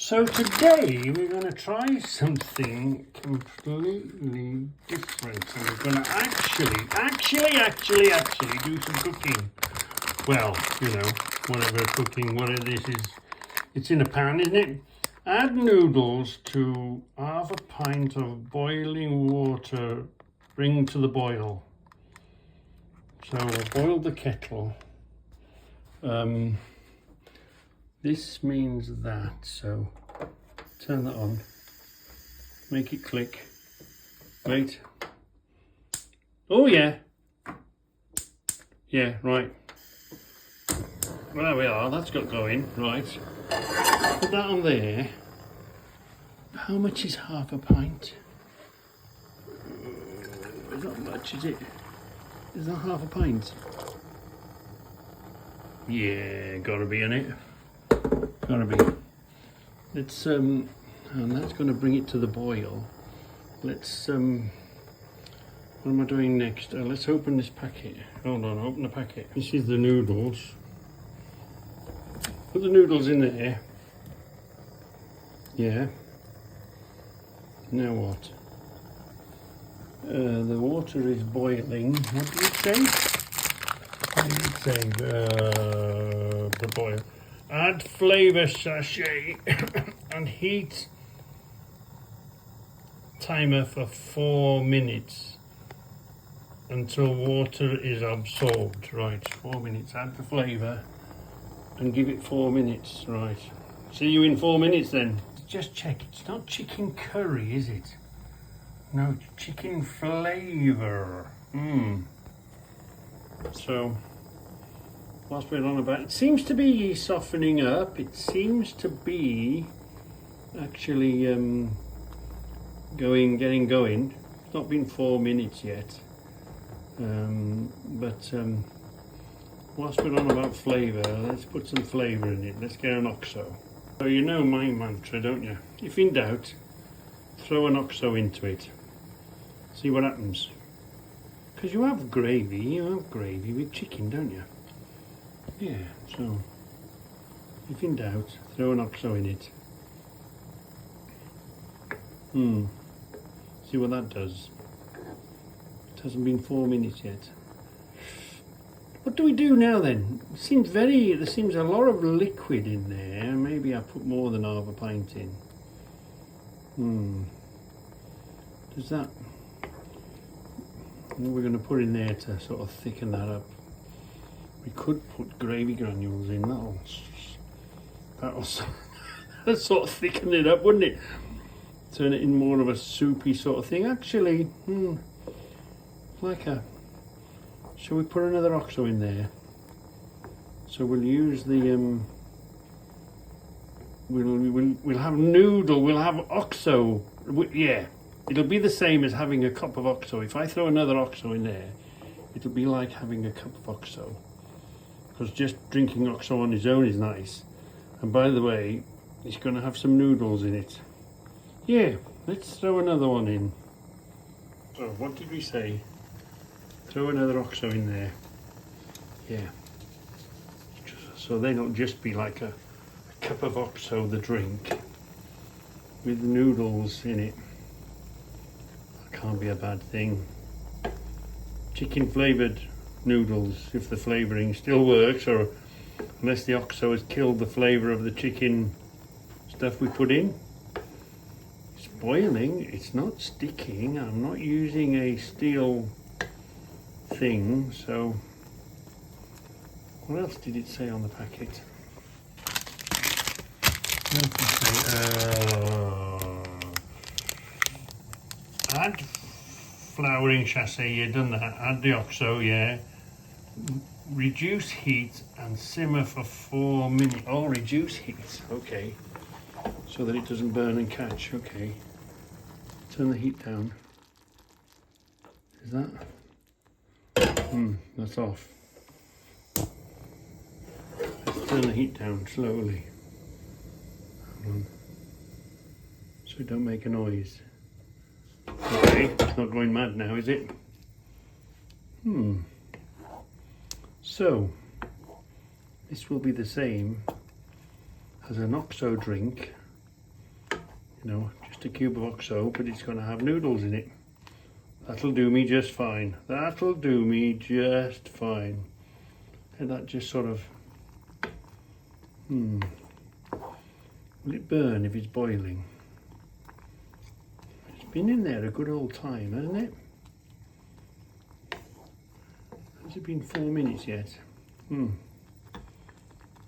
So today we're going to try something completely different, and we're going to actually do some cooking. Well, you know, whatever cooking, whatever this is, it's in a pan, isn't it? Add noodles to half a pint of boiling water, bring to the boil. So we'll boil the kettle. This means that, so turn that on, make it click, wait, oh yeah, right, well there we are, that's got going, right, put that on there. How much is half a pint? Not much, is it? Is that half a pint? Yeah, gotta be in it. Gotta be. Let's and that's going to bring it to the boil. Let's what am I doing next? Let's open this packet. Hold on, open the packet. This is the noodles. Put the noodles in there. Yeah. Now what? The water is boiling. What did it say? What did it say? The boil. Add flavour sachet and heat timer for 4 minutes until water is absorbed. Right, 4 minutes. Add the flavour and give it 4 minutes. Right. See you in 4 minutes then. Just check. It's not chicken curry, is it? No, it's chicken flavour. So, whilst we're on about, it seems to be softening up. It seems to be actually getting going. It's not been 4 minutes yet, but whilst we're on about flavour, let's put some flavour in it. Let's get an OXO. So you know my mantra, don't you? If in doubt, throw an OXO into it. See what happens. Because you have gravy with chicken, don't you? Yeah, so if in doubt, throw an OXO in it. See what that does. It hasn't been 4 minutes yet. What do we do now then? There seems a lot of liquid in there. Maybe I put more than half a pint in. Does that? What we're going to put in there to sort of thicken that up? We could put gravy granules in. That'll sort of thicken it up, wouldn't it? Turn it in more of a soupy sort of thing. Actually, shall we put another OXO in there? So we'll use the we'll have noodle. We'll have OXO. Yeah, it'll be the same as having a cup of OXO. If I throw another OXO in there, it'll be like having a cup of OXO. Because just drinking OXO on its own is nice. And by the way, it's going to have some noodles in it. Yeah, let's throw another one in. So what did we say? Throw another OXO in there. Yeah. So they don't just be like a cup of OXO, the drink, with noodles in it. That can't be a bad thing. Chicken flavoured noodles, if the flavouring still works, or unless the OXO has killed the flavour of the chicken stuff we put in. It's boiling, it's not sticking. I'm not using a steel thing, so what else did it say on the packet? Add flouring sachet, you've done that. Add the OXO, yeah. Reduce heat and simmer for 4 minutes. Oh, reduce heat, okay. So that it doesn't burn and catch, okay. Turn the heat down. Is that? That's off. Let's turn the heat down slowly. Hold on. So it don't make a noise. Okay, it's not going mad now, is it? So, this will be the same as an OXO drink You know, just a cube of OXO, but it's going to have noodles in it. That'll do me just fine. That'll do me just fine. And that just sort of... Will it burn if it's boiling? It's been in there a good old time, hasn't it? Has it been 4 minutes yet?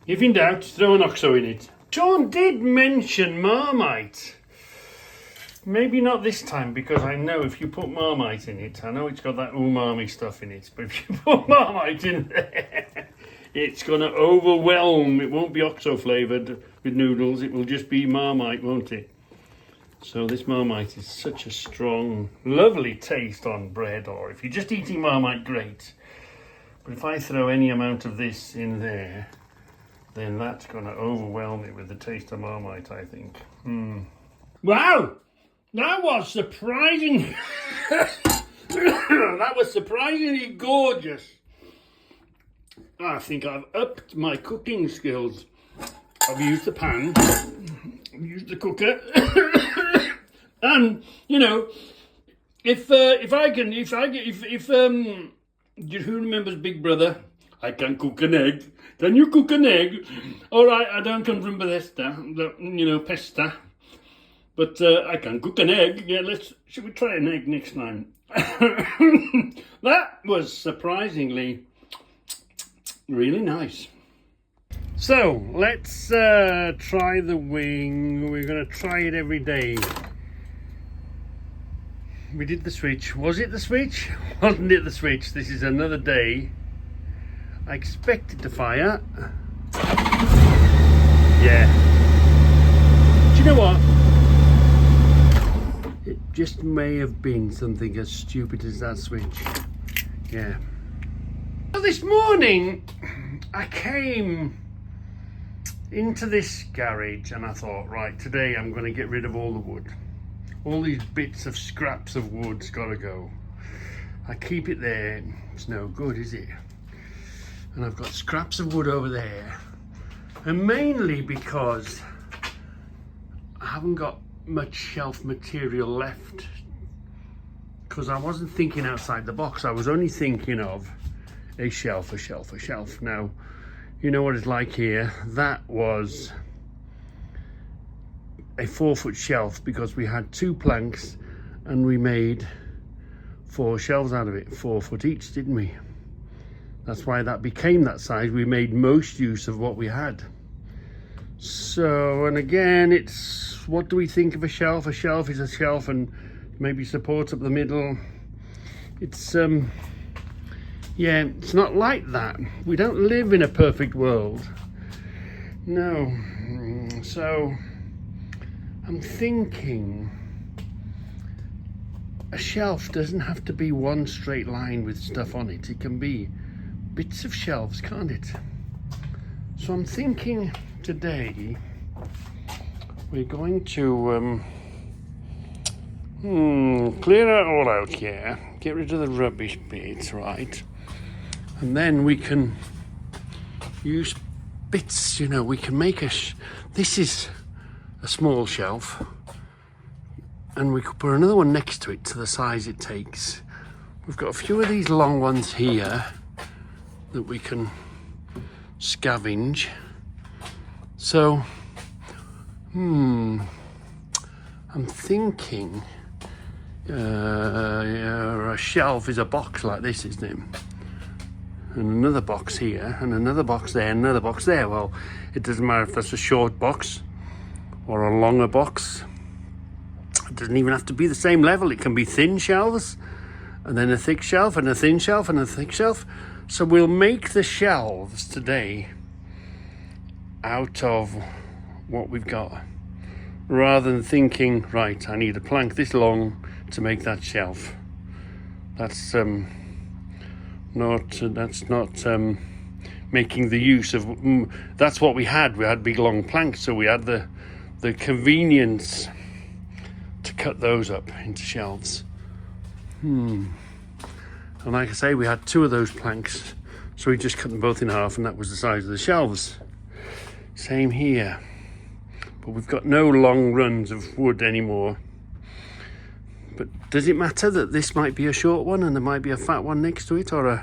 If in doubt, throw an OXO in it. Sean did mention Marmite. Maybe not this time, because I know if you put Marmite in it, I know it's got that umami stuff in it, but if you put Marmite in there, it's going to overwhelm. It won't be OXO flavoured with noodles, it will just be Marmite, won't it? So this Marmite is such a strong, lovely taste on bread, or if you're just eating Marmite, great. But if I throw any amount of this in there, then that's going to overwhelm it with the taste of Marmite, I think. Wow! That was surprising. That was surprisingly gorgeous. I think I've upped my cooking skills. I've used the pan, I've used the cooker, and you know, if who remembers Big Brother? I can cook an egg. Can you cook an egg? All right, I don't come from Bethesda, Pesta. But I can cook an egg. Yeah, should we try an egg next time? That was surprisingly really nice. So let's try the wing. We're going to try it every day. We did the switch. Was it the switch? Wasn't it the switch? This is another day. I expected to fire. Yeah. Do you know what? It just may have been something as stupid as that switch. Yeah. So this morning, I came into this garage and I thought, right, today I'm going to get rid of all the wood. All these bits of scraps of wood's got to go. I keep it there. It's no good, is it? And I've got scraps of wood over there. And mainly because I haven't got much shelf material left, because I wasn't thinking outside the box. I was only thinking of a shelf. Now, you know what it's like here. That was a 4-foot shelf because we had 2 planks and we made 4 shelves out of it, 4 foot each, didn't we? That's why that became that size. We made most use of what we had. So, and again, it's, what do we think of a shelf? A shelf is a shelf and maybe supports up the middle. It's, yeah, it's not like that. We don't live in a perfect world. No. So, I'm thinking a shelf doesn't have to be one straight line with stuff on it. It can be bits of shelves, can't it? So I'm thinking today we're going to clear it all out here, get rid of the rubbish bits, right? And then we can use bits, you know, we can make this is a small shelf, and we could put another one next to it to the size it takes. We've got a few of these long ones here that we can scavenge. So, I'm thinking a shelf is a box like this, isn't it? And another box here, and another box there, and another box there. Well, it doesn't matter if that's a short box or a longer box. It doesn't even have to be the same level. It can be thin shelves, and then a thick shelf, and a thin shelf, and a thick shelf. So we'll make the shelves today out of what we've got, rather than thinking, right, I need a plank this long to make that shelf. That's not making the use of, that's what we had. We had big long planks, so we had the convenience to cut those up into shelves. And like I say, we had 2 of those planks, so we just cut them both in half, and that was the size of the shelves. Same here. but we've got no long runs of wood anymore. But does it matter that this might be a short one and there might be a fat one next to it, and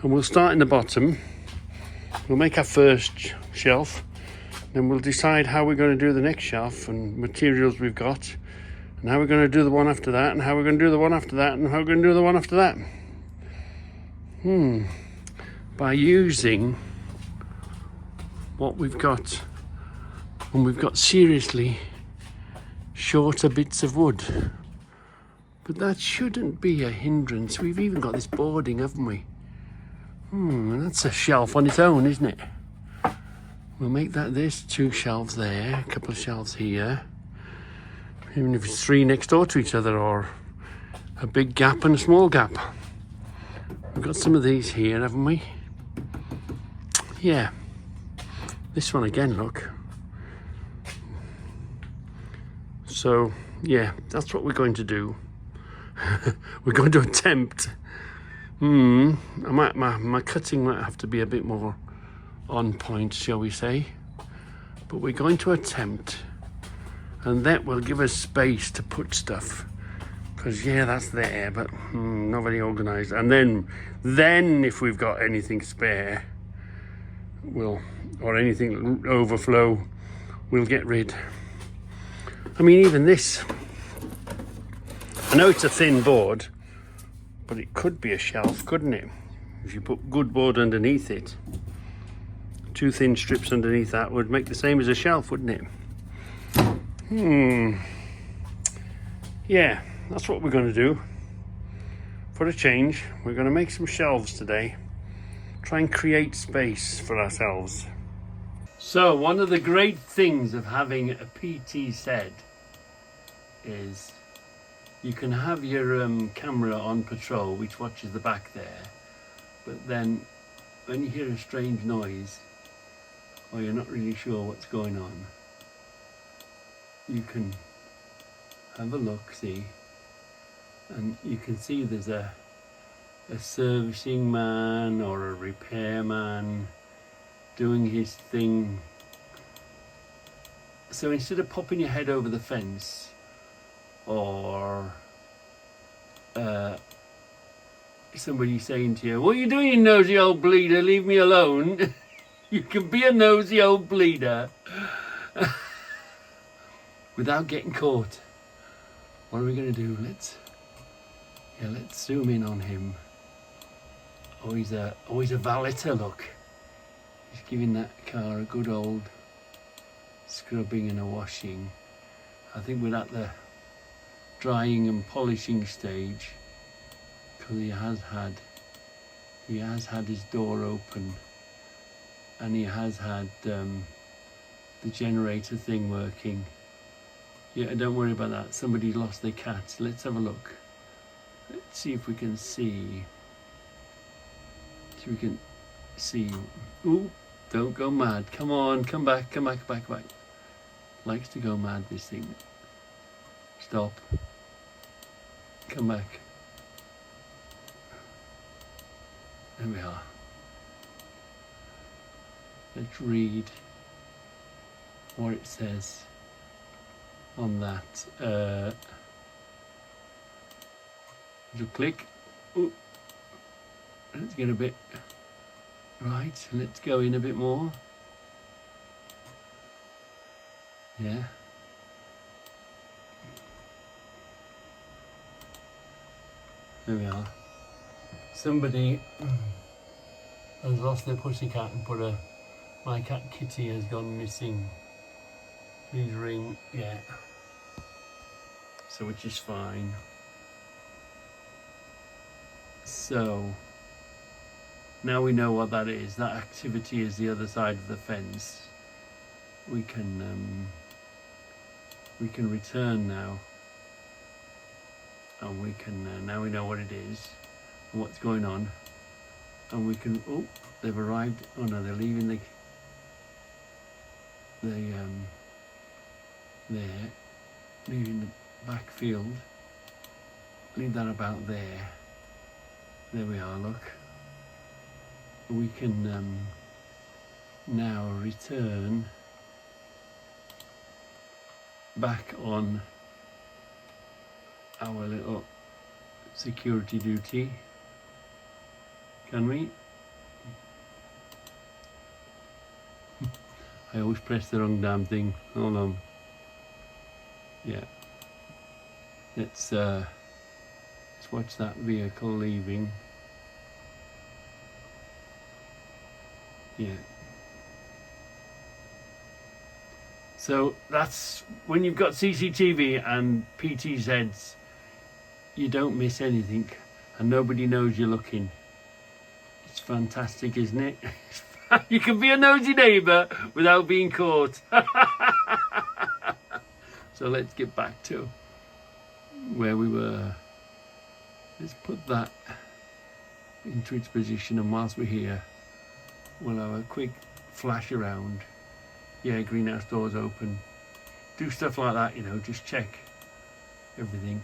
we'll start in the bottom. We'll make our first shelf, then we'll decide how we're going to do the next shelf and materials we've got, and how we're going to do the one after that, and how we're going to do the one after that, and how we're going to do the one after that. By using what we've got, and we've got seriously shorter bits of wood. But that shouldn't be a hindrance. We've even got this boarding, haven't we? That's a shelf on its own, isn't it? We'll make that this, 2 shelves there, a couple of shelves here. Even if it's 3 next door to each other, or a big gap and a small gap. We've got some of these here, haven't we? Yeah. This one again, look. So, yeah, that's what we're going to do. We're going to attempt. My cutting might have to be a bit more on point, shall we say. But we're going to attempt. And that will give us space to put stuff. Because, yeah, that's there, but not very organised. And then if we've got anything spare, or anything overflow, we'll get rid. I mean, even this, I know it's a thin board, but it could be a shelf, couldn't it? If you put good board underneath it, 2 thin strips underneath that would make the same as a shelf, wouldn't it? Yeah, that's what we're going to do. For a change, we're going to make some shelves today. Try and create space for ourselves. So, one of the great things of having a PT set is you can have your camera on patrol, which watches the back there, but then when you hear a strange noise, or you're not really sure what's going on, you can have a look, see, and you can see there's a servicing man or a repairman doing his thing. So instead of popping your head over the fence, or somebody saying to you, "What are you doing, you nosy old bleeder? Leave me alone." You can be a nosy old bleeder without getting caught. What are we going to do? Let's zoom in on him. Oh, he's a valeter, look. He's giving that car a good old scrubbing and a washing. I think we're at the drying and polishing stage, because he has had his door open, and he has had the generator thing working. Yeah, don't worry about that. Somebody lost their cat. Let's have a look. Let's see if we can see. So we can see. Ooh, don't go mad. Come on, come back. Likes to go mad, this thing. Stop. Come back. There we are. Let's read what it says on that. Little click. Ooh. Let's get a bit right. Let's go in a bit more. Yeah. There we are. Somebody has lost their pussycat and put my cat Kitty has gone missing. Please ring. Yeah. So, which is fine. So now we know what that is. That activity is the other side of the fence. We can return now, and we can now we know what it is and what's going on, and we can. Oh, they've arrived. Oh no, they're leaving the there, leaving the back field. Leave that about there. There we are, look. We can now return back on our little security duty. Can we? I always press the wrong damn thing. Hold on. Yeah. Let's watch that vehicle leaving. Yeah. So that's when you've got CCTV and PTZs, you don't miss anything and nobody knows you're looking. It's fantastic, isn't it? You can be a nosy neighbour without being caught. So let's get back to where we were. Let's put that into its position, and whilst we're here, we'll have a quick flash around. Yeah, greenhouse doors open. Do stuff like that, you know, just check everything.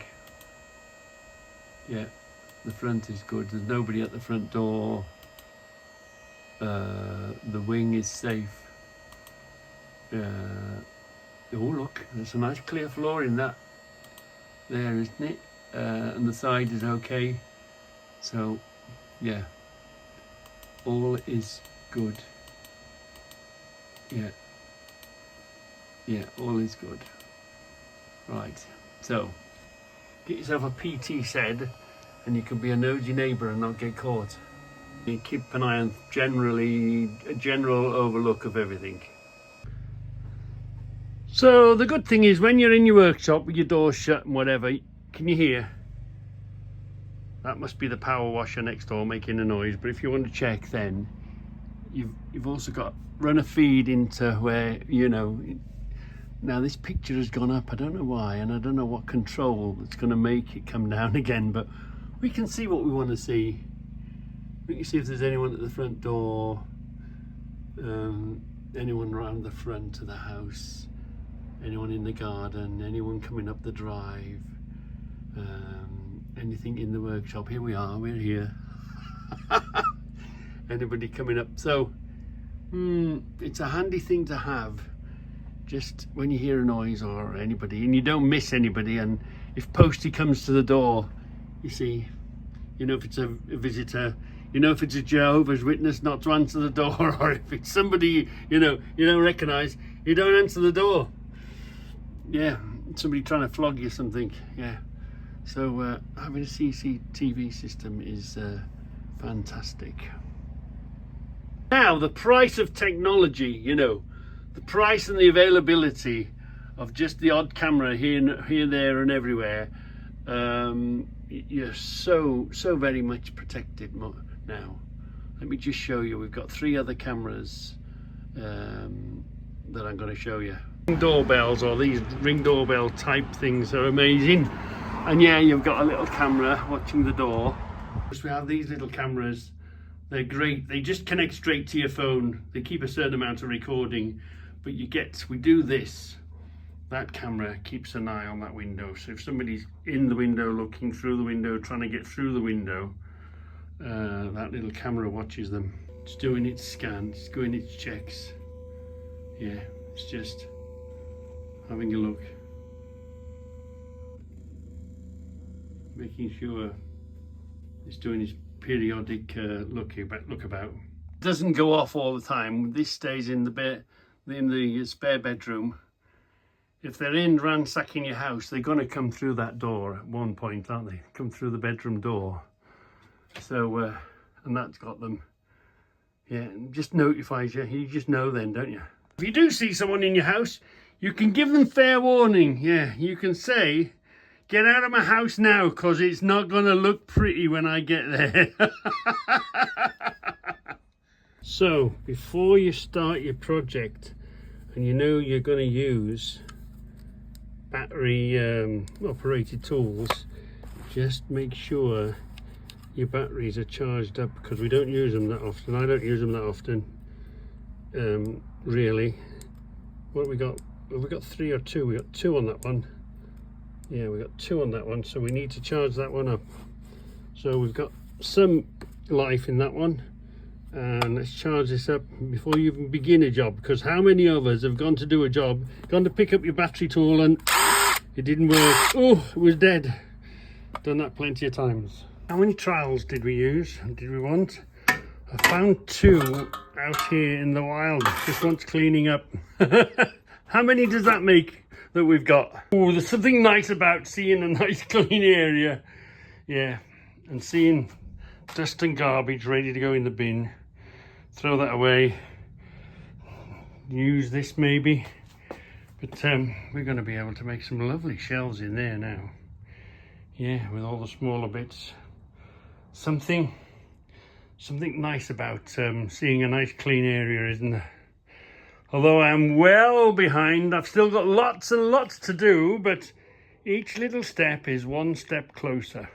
Yeah, the front is good. There's nobody at the front door. The wing is safe. Oh look, there's a nice clear floor in that there, isn't it? And the side is okay. So yeah, all is good. Yeah, all is good. Right, so get yourself a PT shed and you can be a nosy neighbour and not get caught. You keep an eye on a general overlook of everything. So the good thing is when you're in your workshop with your doors shut and whatever, can you hear? That must be the power washer next door making a noise. But if you want to check, then you've also got run a feed into where, you know. Now this picture has gone up, I don't know why, and I don't know what control that's going to make it come down again, but we can see what we want to see. We can see if there's anyone at the front door, anyone around the front of the house, anyone in the garden, anyone coming up the drive, anything in the workshop. Here we are, we're here. Anybody coming up. So it's a handy thing to have just when you hear a noise or anybody, and you don't miss anybody. And if Posty comes to the door, you see, you know if it's a visitor, you know if it's a Jehovah's Witness, not to answer the door, or if it's somebody you know you don't recognise, you don't answer the door. Yeah, somebody trying to flog you something. Yeah, so having a CCTV system is fantastic. Now the price of technology, you know, the price and the availability of just the odd camera here, there and everywhere, you're so very much protected now. Let me just show you. We've got 3 other cameras that I'm going to show you. Doorbells, or these ring doorbell type things, are amazing. And yeah, you've got a little camera watching the door. We have these little cameras. They're great. They just connect straight to your phone. They keep a certain amount of recording, but we do this. That camera keeps an eye on that window. So if somebody's in the window, looking through the window, trying to get through the window, that little camera watches them. It's doing its scans, it's doing its checks. Yeah, it's just having a look, making sure it's doing its periodic look about. It doesn't go off all the time. This stays in the spare bedroom. If they're in ransacking your house, they're going to come through that door at one point, aren't they? Come through the bedroom door. So, and that's got them. Yeah, and just notifies you. You just know then, don't you? If you do see someone in your house, you can give them fair warning. Yeah, you can say, get out of my house now, because it's not going to look pretty when I get there. So, before you start your project, and you know you're going to use battery operated tools, just make sure your batteries are charged up, because we don't use them that often. I don't use them that often, really. What have we got? Have we got 3 or 2? We got 2 on that one. Yeah, we got 2 on that one, so we need to charge that one up. So we've got some life in that one, And let's charge this up before you even begin a job, because how many of us have gone to do a job, gone to pick up your battery tool and it didn't work? Oh, it was dead. Done that plenty of times. How many trials did we use? Did we want? I found 2 out here in the wild. This one's cleaning up. How many does that make that we've got? Oh, there's something nice about seeing a nice clean area. Yeah, and seeing dust and garbage ready to go in the bin. Throw that away. Use this maybe. But we're going to be able to make some lovely shelves in there now. Yeah, with all the smaller bits. Something nice about seeing a nice clean area, isn't there? Although I'm well behind, I've still got lots and lots to do, but each little step is one step closer.